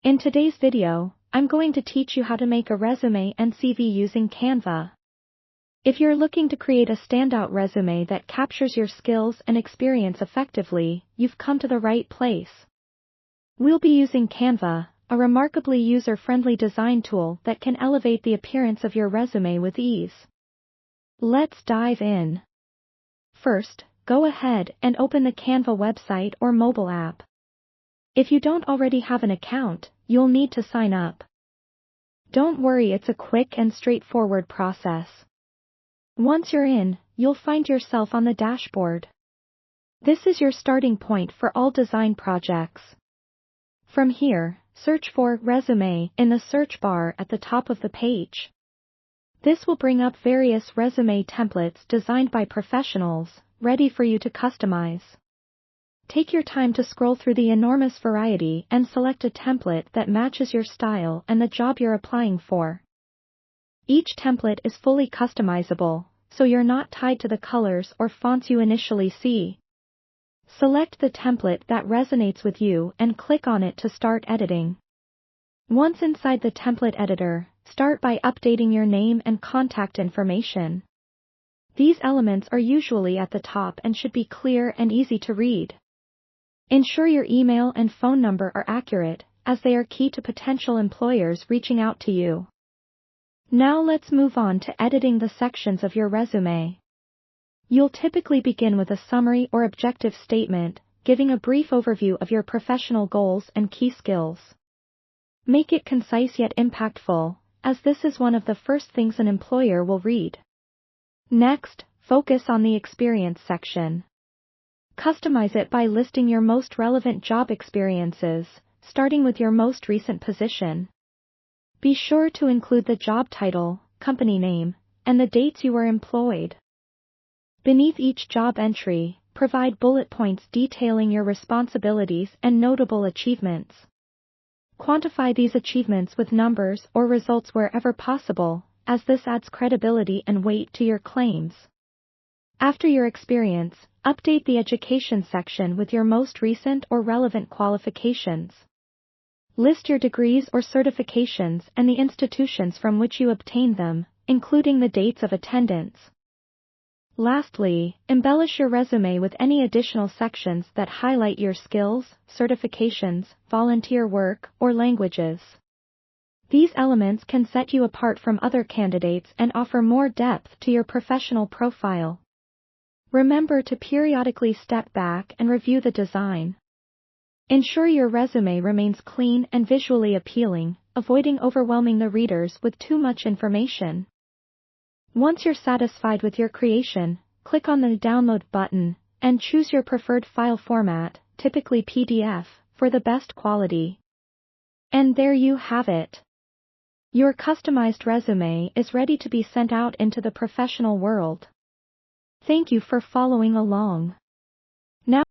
In today's video, I'm going to teach you how to make a resume and CV using Canva. If you're looking to create a standout resume that captures your skills and experience effectively, you've come to the right place. We'll be using Canva, a remarkably user-friendly design tool that can elevate the appearance of your resume with ease. Let's dive in. First, go ahead and open the Canva website or mobile app. If you don't already have an account, you'll need to sign up. Don't worry, it's a quick and straightforward process. Once you're in, you'll find yourself on the dashboard. This is your starting point for all design projects. From here, search for resume in the search bar at the top of the page. This will bring up various resume templates designed by professionals, ready for you to customize. Take your time to scroll through the enormous variety and select a template that matches your style and the job you're applying for. Each template is fully customizable, so you're not tied to the colors or fonts you initially see. Select the template that resonates with you and click on it to start editing. Once inside the template editor, start by updating your name and contact information. These elements are usually at the top and should be clear and easy to read. Ensure your email and phone number are accurate, as they are key to potential employers reaching out to you. Now let's move on to editing the sections of your resume. You'll typically begin with a summary or objective statement, giving a brief overview of your professional goals and key skills. Make it concise yet impactful, as this is one of the first things an employer will read. Next, focus on the experience section. Customize it by listing your most relevant job experiences, starting with your most recent position. Be sure to include the job title, company name, and the dates you were employed. Beneath each job entry, provide bullet points detailing your responsibilities and notable achievements. Quantify these achievements with numbers or results wherever possible, as this adds credibility and weight to your claims. After your experience, update the education section with your most recent or relevant qualifications. List your degrees or certifications and the institutions from which you obtained them, including the dates of attendance. Lastly, embellish your resume with any additional sections that highlight your skills, certifications, volunteer work, or languages. These elements can set you apart from other candidates and offer more depth to your professional profile. Remember to periodically step back and review the design. Ensure your resume remains clean and visually appealing, avoiding overwhelming the readers with too much information. Once you're satisfied with your creation, click on the Download button, and choose your preferred file format, typically PDF, for the best quality. And there you have it. Your customized resume is ready to be sent out into the professional world. Thank you for following along. Now